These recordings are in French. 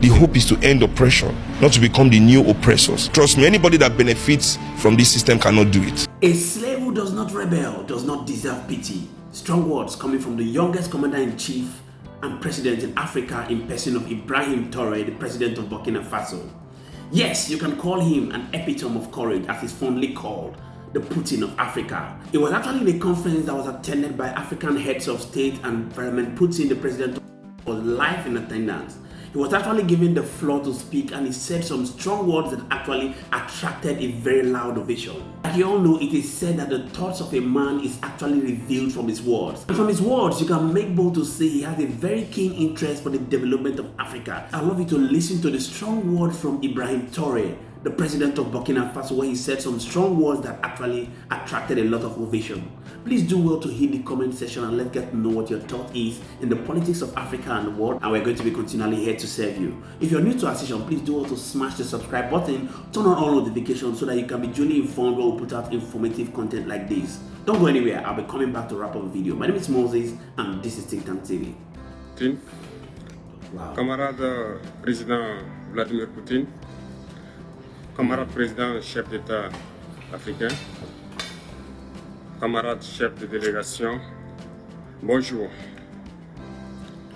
The hope is to end oppression, not to become the new oppressors. Trust me, anybody that benefits from this system cannot do it. A slave who does not rebel does not deserve pity. Strong words coming from the youngest commander-in-chief and president in Africa in person of Ibrahim Traoré, the president of Burkina Faso. Yes, you can call him an epitome of courage, as he's fondly called, the Putin of Africa. It was actually the conference that was attended by African heads of state, and Vladimir Putin, the president, was live in attendance. He was actually given the floor to speak, and he said some strong words that actually attracted a very loud ovation. Like you all know, it is said that the thoughts of a man is actually revealed from his words. And from his words, you can make bold to say he has a very keen interest for the development of Africa. I'd love you to listen to the strong words from Ibrahim Traoré, the president of Burkina Faso, where he said some strong words that actually attracted a lot of ovation. Please do well to hit the comment section and let's get to know what your thought is in the politics of Africa and the world, and we're going to be continually here to serve you. If you're new to our session, please do well to smash the subscribe button, turn on all notifications so that you can be duly informed when we put out informative content like this. Don't go anywhere, I'll be coming back to wrap up the video. My name is Moses and this is Think Tank TV. Wow. Camarade président Vladimir Poutine, camarade président chef d'État africain, camarades chefs de délégation, bonjour.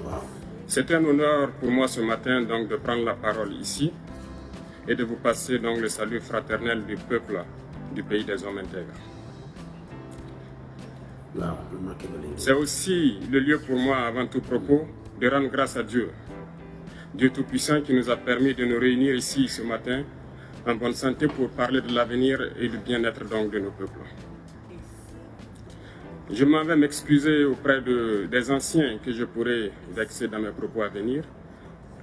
Wow. C'est un honneur pour moi ce matin donc de prendre la parole ici et de vous passer donc le salut fraternel du peuple du pays des hommes intègres. Wow. C'est aussi le lieu pour moi avant tout propos de rendre grâce à Dieu, Dieu Tout-Puissant qui nous a permis de nous réunir ici ce matin en bonne santé pour parler de l'avenir et du bien-être donc de nos peuples. Je m'en vais m'excuser auprès des anciens que je pourrais vexer dans mes propos à venir.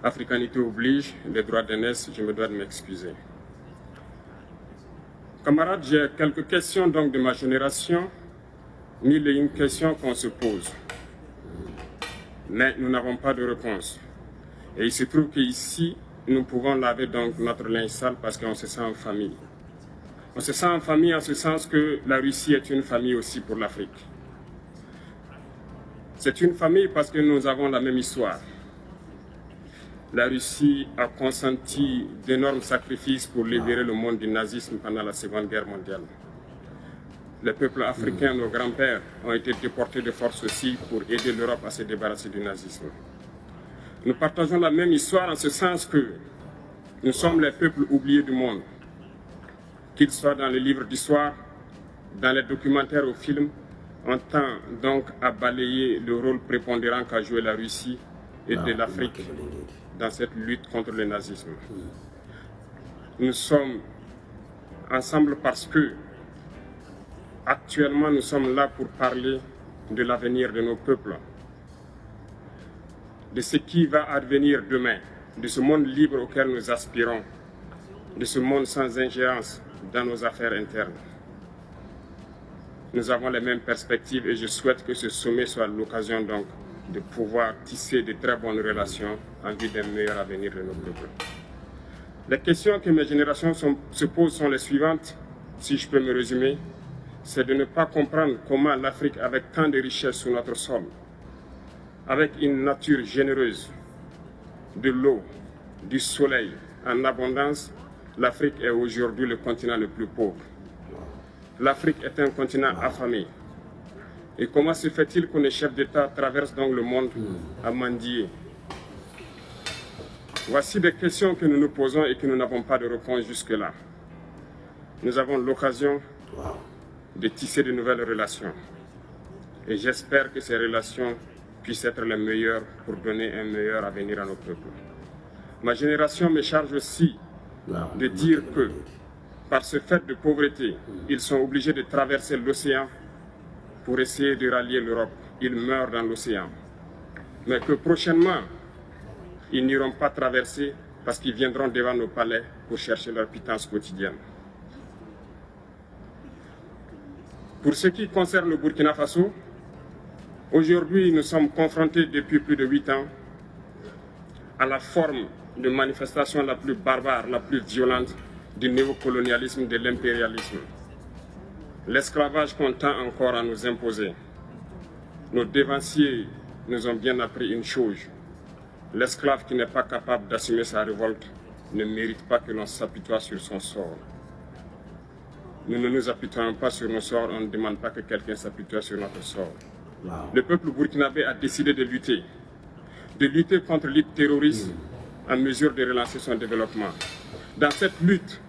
Africanité oblige, les droits d'aînesse, je me dois de m'excuser. Camarades, j'ai quelques questions donc de ma génération, mille et une questions qu'on se pose. Mais nous n'avons pas de réponse. Et il se trouve qu'ici, nous pouvons laver donc notre linge sale parce qu'on se sent en famille. On se sent en famille en ce sens que la Russie est une famille aussi pour l'Afrique. C'est une famille parce que nous avons la même histoire. La Russie a consenti d'énormes sacrifices pour libérer le monde du nazisme pendant la Seconde Guerre mondiale. Les peuples africains, nos grands-pères, ont été déportés de force aussi pour aider l'Europe à se débarrasser du nazisme. Nous partageons la même histoire en ce sens que nous sommes les peuples oubliés du monde. Qu'ils soient dans les livres d'histoire, dans les documentaires ou films, on tend donc à balayer le rôle prépondérant qu'a joué la Russie et de l'Afrique dans cette lutte contre le nazisme. Nous sommes ensemble parce que actuellement nous sommes là pour parler de l'avenir de nos peuples, de ce qui va advenir demain, de ce monde libre auquel nous aspirons, de ce monde sans ingérence dans nos affaires internes. Nous avons les mêmes perspectives et je souhaite que ce sommet soit l'occasion donc de pouvoir tisser de très bonnes relations en vue d'un meilleur avenir de nos peuples. Les questions que mes générations se posent sont les suivantes, si je peux me résumer. C'est de ne pas comprendre comment l'Afrique, avec tant de richesses sur notre sol, avec une nature généreuse, de l'eau, du soleil en abondance, l'Afrique est aujourd'hui le continent le plus pauvre. L'Afrique est un continent affamé. Et comment se fait-il que les chefs d'État traversent donc le monde à mendier? Voici des questions que nous nous posons et que nous n'avons pas de réponse jusque-là. Nous avons l'occasion de tisser de nouvelles relations. Et j'espère que ces relations puissent être les meilleures pour donner un meilleur avenir à nos peuples. Ma génération me charge aussi de dire que, par ce fait de pauvreté, ils sont obligés de traverser l'océan pour essayer de rallier l'Europe. Ils meurent dans l'océan. Mais que prochainement, ils n'iront pas traverser parce qu'ils viendront devant nos palais pour chercher leur pitance quotidienne. Pour ce qui concerne le Burkina Faso, aujourd'hui nous sommes confrontés depuis plus de 8 ans à la forme de manifestation la plus barbare, la plus violente du néocolonialisme, de l'impérialisme. L'esclavage qu'on tend encore à nous imposer. Nos dévanciers nous ont bien appris une chose. L'esclave qui n'est pas capable d'assumer sa révolte ne mérite pas que l'on s'apitoie sur son sort. Nous ne nous apitoyons pas sur nos sorts, on ne demande pas que quelqu'un s'apitoie sur notre sort. Wow. Le peuple burkinabé a décidé de lutter contre le terrorisme en mesure de relancer son développement. Dans cette lutte,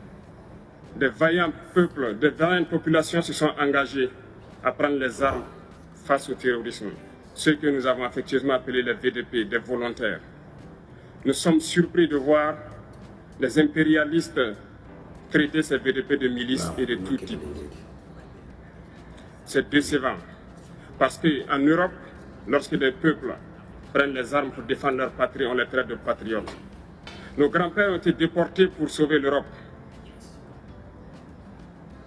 des vaillants peuples, des vaillantes populations se sont engagées à prendre les armes face au terrorisme. Ceux que nous avons affectueusement appelés les VDP, des volontaires. Nous sommes surpris de voir les impérialistes traiter ces VDP de milices et de tout type. C'est décevant. Parce qu'en Europe, lorsque des peuples prennent les armes pour défendre leur patrie, on les traite de patriotes. Nos grands-pères ont été déportés pour sauver l'Europe.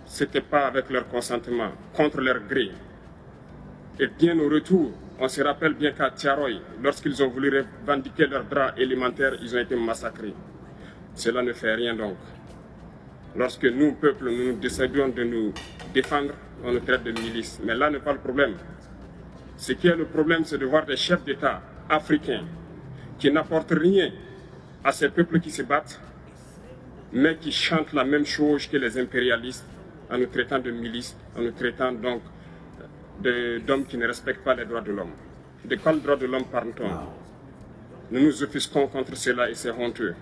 Ce n'était pas avec leur consentement, contre leur gré. Et bien au retour, on se rappelle bien qu'à Tiaroy, lorsqu'ils ont voulu revendiquer leurs droits élémentaires, ils ont été massacrés. Cela ne fait rien donc. Lorsque nous, peuple, nous décidons de nous défendre, on nous traite de milices. Mais là n'est pas le problème. Ce qui est le problème, c'est de voir des chefs d'État africains qui n'apportent rien à ces peuples qui se battent, mais qui chantent la même chose que les impérialistes en nous traitant de milices, en nous traitant donc d'hommes qui ne respectent pas les droits de l'homme. De quels droits de l'homme parle-t-on? Nous nous offusquons contre cela et c'est honteux.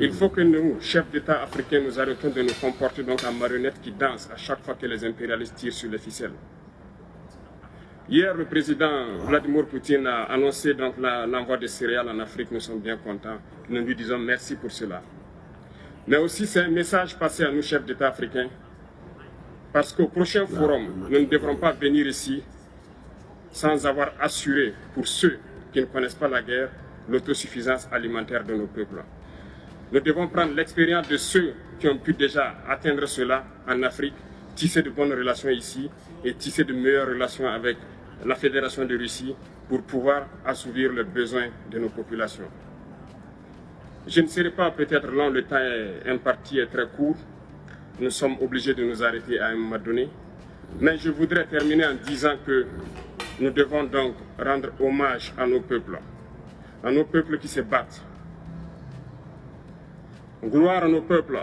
Il faut que nous, chefs d'État africains, nous arrêtons de nous comporter donc en marionnettes qui dansent à chaque fois que les impérialistes tirent sur les ficelles. Hier, le président Vladimir Poutine a annoncé donc l'envoi de céréales en Afrique. Nous sommes bien contents. Nous lui disons merci pour cela. Mais aussi, c'est un message passé à nous, chefs d'État africains, parce qu'au prochain forum, nous ne devrons pas venir ici sans avoir assuré, pour ceux qui ne connaissent pas la guerre, l'autosuffisance alimentaire de nos peuples. Nous devons prendre l'expérience de ceux qui ont pu déjà atteindre cela en Afrique, tisser de bonnes relations ici et tisser de meilleures relations avec la Fédération de Russie pour pouvoir assouvir les besoins de nos populations. Je ne serai pas peut-être long, le temps imparti est très court. Nous sommes obligés de nous arrêter à un moment donné. Mais je voudrais terminer en disant que nous devons donc rendre hommage à nos peuples qui se battent. Gloire à nos peuples,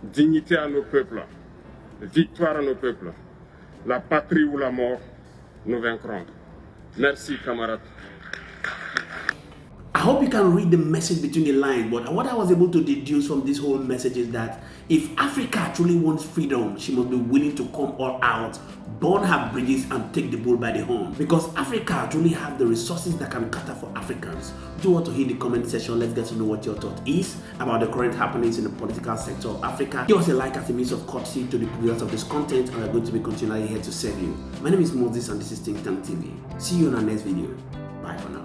dignité à nos peuples, victoire à nos peuples. La patrie ou la mort, nous vaincrons. Merci, camarades. I hope you can read the message between the lines, but what I was able to deduce from this whole message is that if Africa truly wants freedom, she must be willing to come all out, burn her bridges and take the bull by the horn. Because Africa truly have the resources that can cater for Africans. Do you want to hit the comment section? Let's get to know what your thought is about the current happenings in the political sector of Africa. Give us a like as a means of courtesy to the creators of this content, and we're going to be continually here to serve you. My name is Moses and this is Think Tank TV. See you in our next video. Bye for now.